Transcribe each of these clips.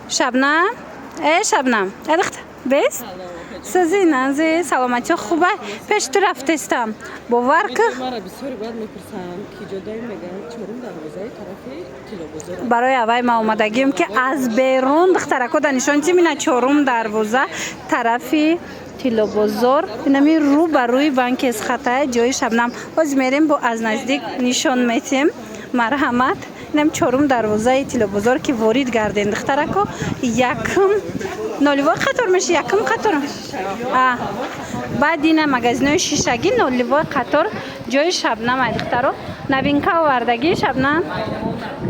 شبنم شبنم ادخت بیست سازی نازی سلامتی خوبه پیش تو رفتستم باور که مرا بسیاری باید میپرسم که جدایی میگن چهارم دروازه طرفی تیلوبازار برای اوای ما اومدگیم که از بیرون دخترکو دانشان چی مینا چهارم دروازه طرفی تیلو بزرگ اینمی رو بر روی بانک از خطای جای شبنم باز میریم با از نزدیک نشان میتیم مرحمت اینم چهارم دروازه تیلو بزرگ که وارد گردین دخترکو یکم نولیوای قطار میشه یکم قطار بعد این مغازه شیشگی نولیوای قطار جای شبنم دخترو نوینکا وردگی شبنم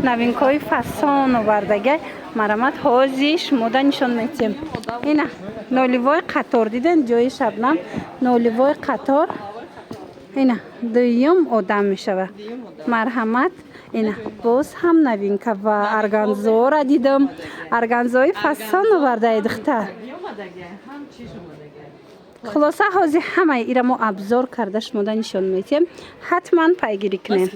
نوینکای فسان وردگی مرحمت حوزیش مودا نشان میتیم اینا نولیوای قطار دیدن جای شبنم نولیوای قطار اینا دویم آدم میشه مرحمت اینا باز هم نوینکا و ارگانزو را دیدم ارگانزوی فسان ورده دختر خلاصه حاضی همه ایره ما ابزار کردش مودا نشان میتیم حتما پیگیری کنیم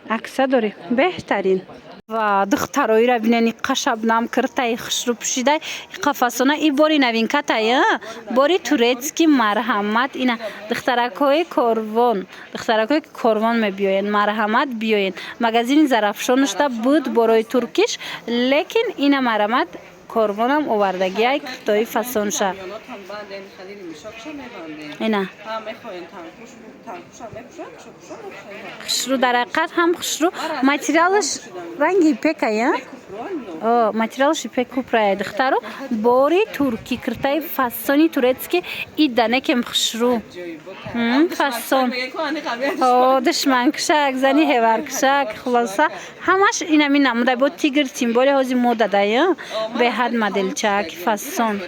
عکسه داره بهترین و دخترایی را بینید قشبنم کرده خشرو پوشیده قفسونه ای باری نوینکه تایه باری توریتسکی مرحمت اینا دخترکای کاروان میبیاین مرحمت بیاین مگزین زرفشانشتا بود برای ترکیش لیکن اینا مرحمت کاروانم آوردگی های کتای فسانشه اینا خشرو در حقیقت هم خشرو ماتریالش رنگی پیکه ماتریالش پیک کوپرای دخترو باری ترکی کرتای فسانی توریتسکی ایدانه کم خشرو فسان دشمن کشک زنی هیور کشک خلاصه همش اینمی نموده بود تیگر تیمبولی هازی موده دایه به حد مدل چک فسان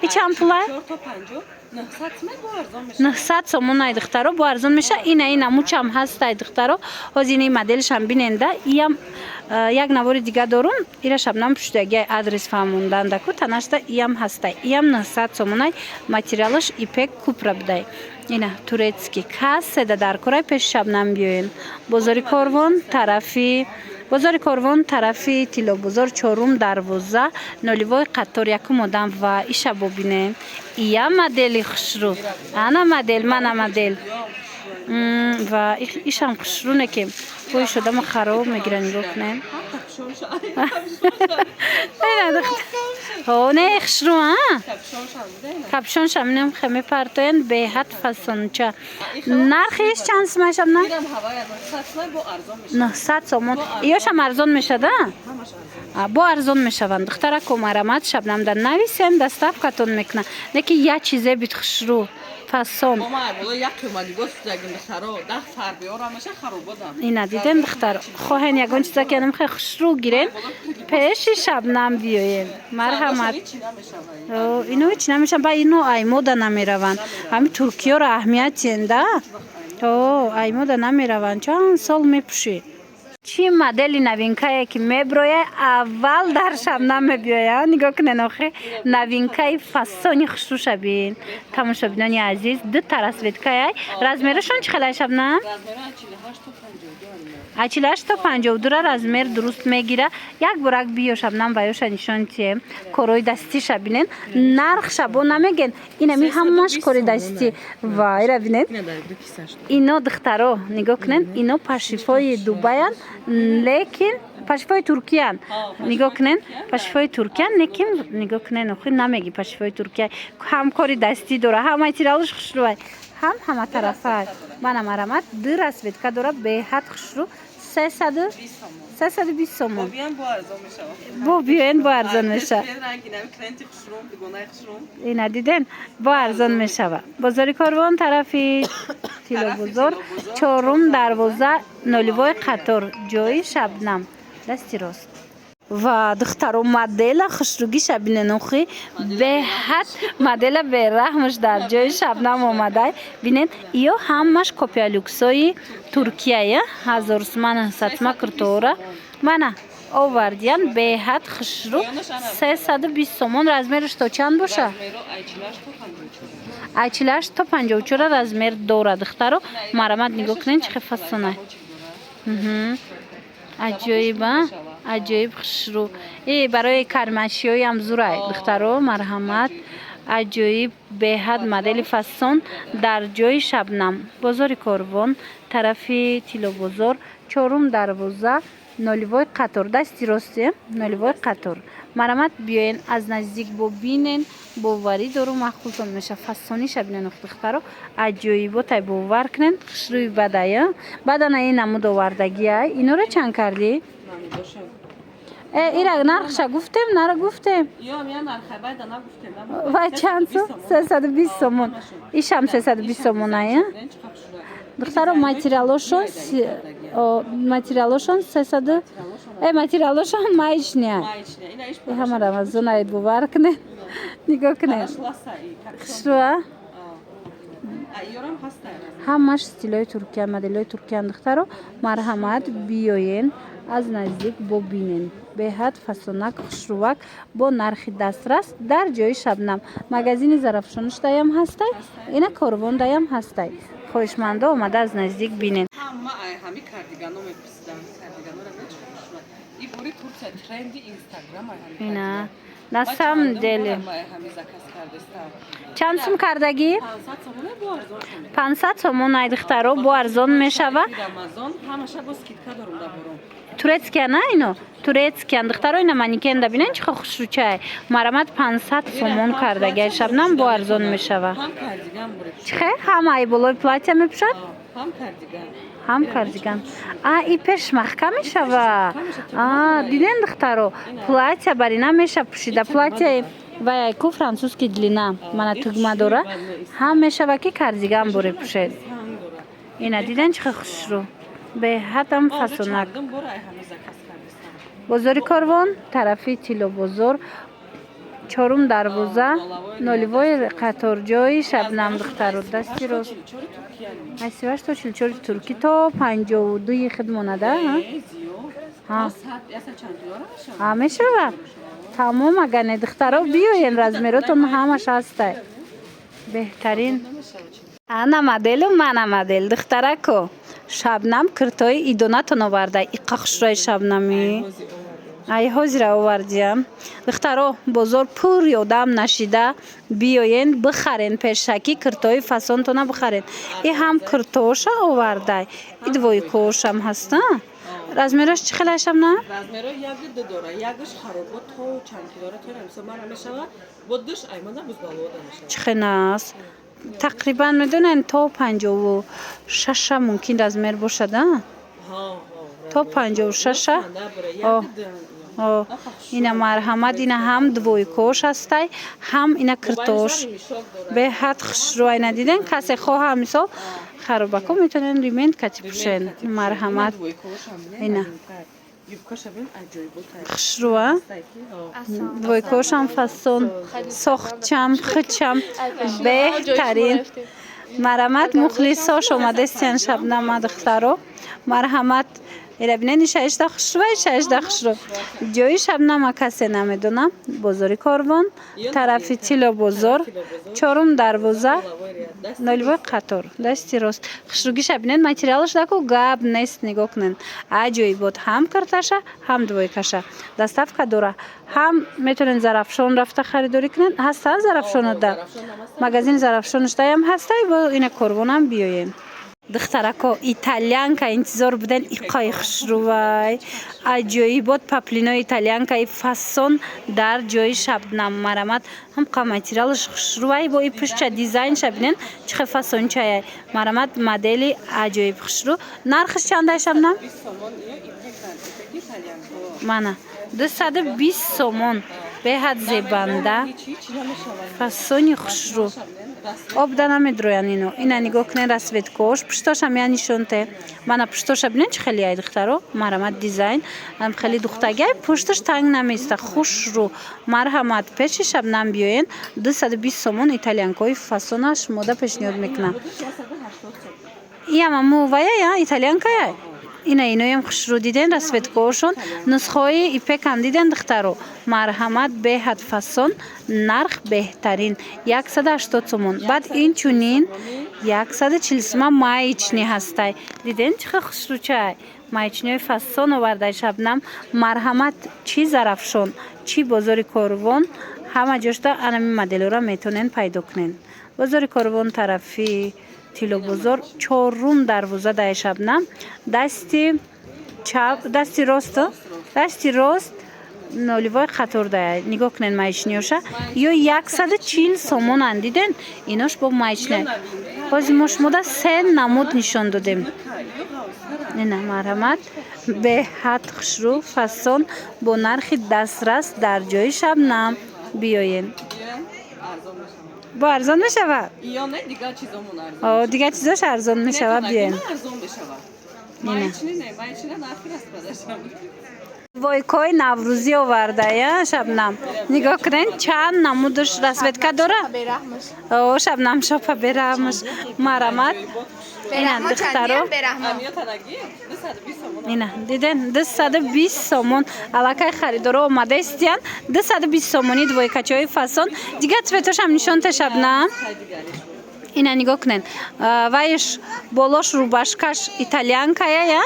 ای چند پوله؟ 900 سومون ای دخترو با ارزون میشه اینا موچ هم هست ای دخترو هزینه مدلش هم بیننده ایم یک نوار دیگه دارم ایره شبنم پشتگی ادرس فهموندن دکو تنشته ایم هسته ایم 900 سومون ای ماتریالش ایپک کوپرا بده اینا توریتسکی کس در کره پیش شبنم بیاین بازار کاروان طرفی تیلو بزرگ چهارم دروازه نولیوای قطار یکم آدم و ایشا ببینه ایا مدلی خشرو انا مدل من مدل و ایشم خشرونه که پوی شده ما خراب میگیرن بکنن نه خشرو کپشون شمینم خمی پرتوین به حد فسانچه نرخیش چند سمشم نه 900 سومون ایاش هم ارزان میشه ده با ارزان میشوند دختره کمرمت شبنم در نویسیم دستف کتون میکنه نکی یه چیزه بیت خشرو فسان اینا دیدن دختر خواهن یکان چیزا که نمیخواه خشرو گیرن پیش شبنم بیاین مرحمت اینو هیچ نمیشن با اینو ایمودا نمیروند همین ترکیه را اهمیت ینده ای مودا نمیروند چند سال میپوشی چی مدلی نوینکایی که میبرویه اول در شبنم میبیایه نگاه کنین آخه نوینکای فسانی خشو شبین تماشا بینانی عزیز دو ترسویدکایی رزمیرشون چه خیلی شبنم؟ 48 تا 52 را رزمیر درست میگیره یک برک بیو شبنم بایوش نشان تیم کروی دستی شبینین نرخ شبو نمیگن اینمی همش کروی دستی وای را بینین اینا دخترو نگاه کنین اینا پشیفای دوبایان لیکن پشیفای ترکیه نگاه کنین پشیفای ترکیه لیکن نگاه کنین آخه نمیگی پشیفای ترکیه هم کاری دستی داره هم تیرالش خشروای همه طرفه من مرحمت دو رسوید که داره به حد خشرو 320 سومون با بیاین با ارزان میشه اینا دیدن با ارزان میشه بازار کاروان طرفی تیلو بزرگ چهارم دروازه نولیوای قطار جای شبنم دستی راست و دخترو مدل خشروگی شبینه نوخی به حد مدل به رحمش در جای شبنم آمده بینید ایو همش کپیا لوکسای ترکیه 1000 سومن ساتما کرتوره منه آوردین به حد خشرو 320 سومن رزمیرش تا چند باشه؟ 48 تا 54 رزمیر داره دخترو مرحمت نگاه کنین چه فسونه عجیبه аҷоиб хушрӯ. Барои кармашиёи ҳам зурай духтаро марҳамат. аҷоиб беҳад модели фасон дар ҷои Шабнам, бозори Корвон, тарафи Тилобозор, 4 дарвоза, нолевой қатор, дасти росте, нолевой қатор. Марҳамат биёен аз наздик бобинен, боварӣ дору махсусон меша фасониша бинен духтаро аҷоиботай бовар кунен. хушрӯи бадая бадана ин намуд овардагия иноро чанд кардӣ? ира нархша гуфтем нара гуфтем вай чанд сом? 320 сомон. ишам 320 сомон ая духтаро материалошон 300 материалошон маечния ҳама рамазонай бовар кунен нигоҳ кунен хушрӯа ҳамаш стилои туркия моделои туркиян духтаро марҳамат биёен аз наздик бобинен беҳад фасонак хушрӯвак бо нархи дастрас дар ҷои Шабнам. магазини зарафшоншдаям ҳастай ина корвондаям ҳастай. хоҳишмандо омада аз наздик бинен. ина на самом деле чанд сум кардагӣ? 500 сомон ай духтаро бо арзон мешава. турецкия на ино турецкиян духтаро ина маникенда бинен чихо хушрӯчай марҳамат 500 сомон кардагӣ Шабнам бо арзон мешава. чихе ҳамаи болои платья мепӯшад ҳам кардиган и пеш махка мешава. диден духтаро платья бар ина меша пӯшида платьяи вай ку французский длина мана тугма дора ҳам мешава ки кардиган боре пӯшед. ина диден чихо хушрӯ беҳадам фасонак. бозори Корвон, тарафи Тилобозор, 4 дарвоза, нолевой қатор ҷои Шабнам духтаро дасти рост. 44 турки то 52 хидмонада мешава. тамом агане духтаро биёен размеротон ҳамаш ҳастай. беҳтарин ана моделу мана модел духтарако Шабнам киртои идонатон овардай иқа хушрӯи Шабнамӣ ай ҳозира овардиям духтаро бозор пур ёдам нашида биёен бихарен пешакӣ киртои фасонтона бихарен. и ҳам киртооша овардай и двойкоошам ҳаста. размераш чӣ хела Шабнам? чӣ хенас тақрибан медонен то 56 мумкин размер бошад то 56 ина марҳамат ина ҳам двойкош ҳастай ҳам ина киртош беҳад хушрӯ. ина диден касе хоҳа мисол харобако метавонен ремент кати пӯшен. марҳамат ина хушрӯа двойкошам фасон сохтчам хичам беҳтарин. марҳамат мухлисош омадестиян Шабнама духтаро марҳамат ира бинен ишаишда хушрӯ ишаишда хушрӯ ҷои Шабнама касе намедонам. бозори Корвон, тарафи Тилобозор, 4 дарвоза, нолевой қатор дасти рост. хушрӯгиша бинен материалаш даку гап нест нигоҳ кунен. аҷоибот ҳам кирташа ҳам двойкаша доставка дора. ҳам метавонен зарафшон рафта харидорӣ кунен. ҳастан зарафшонода магазини зарафшоншдаям ҳастай бо ина Корвонам биёен. духтарако итальянка интизор буден иқои хушрӯвай аҷоибот паплинои итальянкаи фасон дар ҷои Шабнам марҳамат ҳамқа материалаш хушрӯвай бо и пӯшча дизайнша бинен чихе фасончаяй марҳамат модели аҷоиб хушрӯ. нархиш чандай Шабнам? мана 220 сомон беҳад зебанда фасони хушрӯ обда намедроян ино. ина нигоҳ кунен расветкош пуштошам я нишонте мана пуштоша бинен чӣ хеле ай духтаро марҳамат дизайн ам хеле духтагиай пушташ танг намеиста хушрӯ марҳамат пеши Шабнам биёен 220 сомон итальянкои фасонаш мода пешниҳод мекунам. иама муваяя итальянкаяй ина иноям хушрӯ диден расветкоошон нусхаҳои ипекам диден духтаро марҳамат беҳад фасон нарх беҳтарин 180 сомон. баъд инчунин 140 сома маечни ҳастай диден чихе хушрӯчай майчинои фасон оварда шабнам марҳамат чи зарафшон чи бозори Корвон ҳама ҷошта анами моделҳоро метавонен пайдо кунен. Бозори Корвон тарафи Тилобозор чорум дарвоза даи шабнам дасти чап дасти рост ноливои қатор дая нигоҳ кунен майчиниёша ё 140 сомон андиден инош бо майчине ҳози мо шумода се намуд нишон додем. ина марҳамат беҳад хушрӯ фасон бо нархи дастрас дар ҷои шабнам биёен. Бо арзон мешавад? Дигар чизош арзон мешавад биёен. Войкои наврӯзӣ овардая шабнам нигоҳ кунен чанд намудаш расветка дора. Шабнам шопа бераҳмаш марҳамат. Ина духтаро ина диден 220 сомон аллакай харидоро омада истиян 220 сомони двойкачаҳои фасон дигар цветошам нишонте шабнам. Ина нигоҳ кунен вайш болош рубашкаш итальянкая я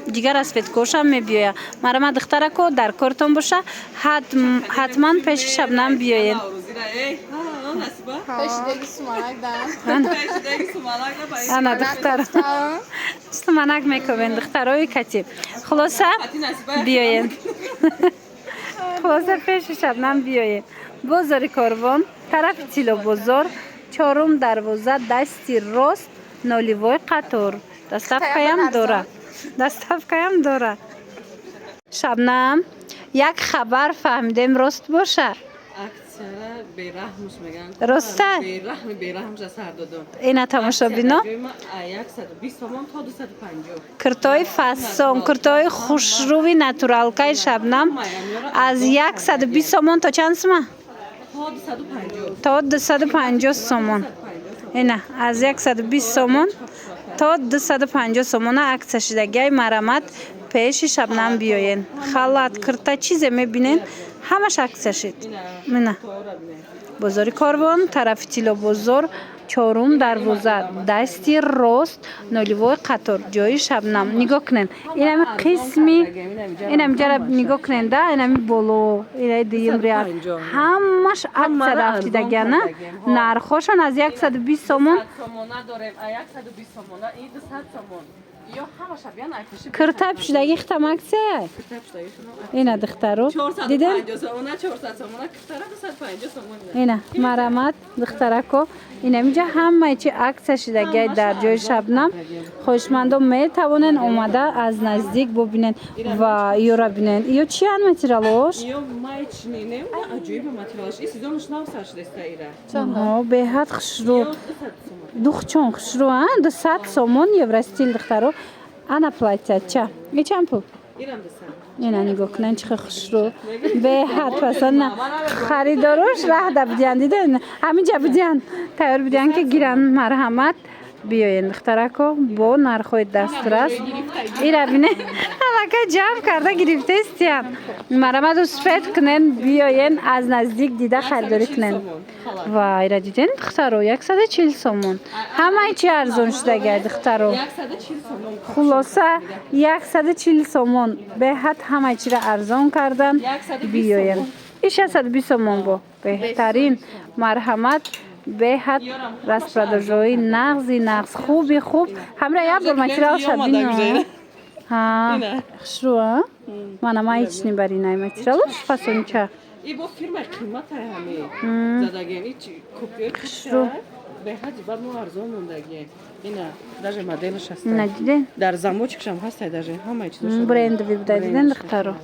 дигар расветкошам мебиёя. Марҳамат духтарако дар кортон боша ҳатман пеши шабнам биёен. ана духтар суманак мекунен духтарои катиб хулоса биёен. хулоса пеши шабнам биёен. Бозори Корвон тарафи Тилобозор чорум дарвоза дасти рост ноливои қатор доставкаям дора. Шабнам як хабар фаҳмидем рост боша роста ина тамошобино куртои фасон куртои хушрӯви натуралкаи шабнам аз 120 сомон то чанд сума? То 250 сомон. ина аз 120 сомон то 250 сомона акса шидагиай марҳамат пеши шабнам биёен. Халат курта чизе мебинен ҳамаш акса шид. ина бозори Корвон тарафи Тилобозор чорум дарвоза дасти рост ноливои қатор ҷои шабнам нигоҳ кунен инами қисми инами ҷара нигоҳ кунен да инами боло инаи дуюм реал ҳамаш акса рафтидагиана нархошон аз 120 сомон курта пӯшидаги хитам аксияй ина духтаро дидем ина марҳамат духтарако инамиҷа ҳамаи чи акса шидагиай дар ҷои шабнам хоҳишмандон метавонен омада аз наздик бубинен ва ёра бинен ё чиян материалош беҳад хушрӯ духчон хушрӯ 200 сомон евростил духтаро ана платяча ичанд пул ина нигоҳ кунен чихе хушрӯ беҳад пасанда харидорош раҳда будиян диден ҳаминҷа будиян тайёр будиян ки гиран марҳамат биёен духтарако бо нархҳои дастрас ира бинен аллакай ҷамъ карда гирифтаистиян марҳамату спед кунен биёен аз наздик дида харидорӣ кунен ва ира диден духтаро 140 сомон ҳамаи чи арзон шудагиай духтаро хулоса 140 сомон беҳад ҳамаи чиро арзон кардан биёен 620 сомон бо беҳтарин марҳамат беҳад распродажои нағз хуби хуб ҳамра як бор материал шабино хушрӯа манама ични баринай материалош фасонча бо фирмаи қиматай ҳами задагиен ич купёркиша беҳад бадмо арзон мондагиен ина даже моделаш ҳаста дар замочкашам ҳастай даже ҳамаи чизош брендови буда диден духтаро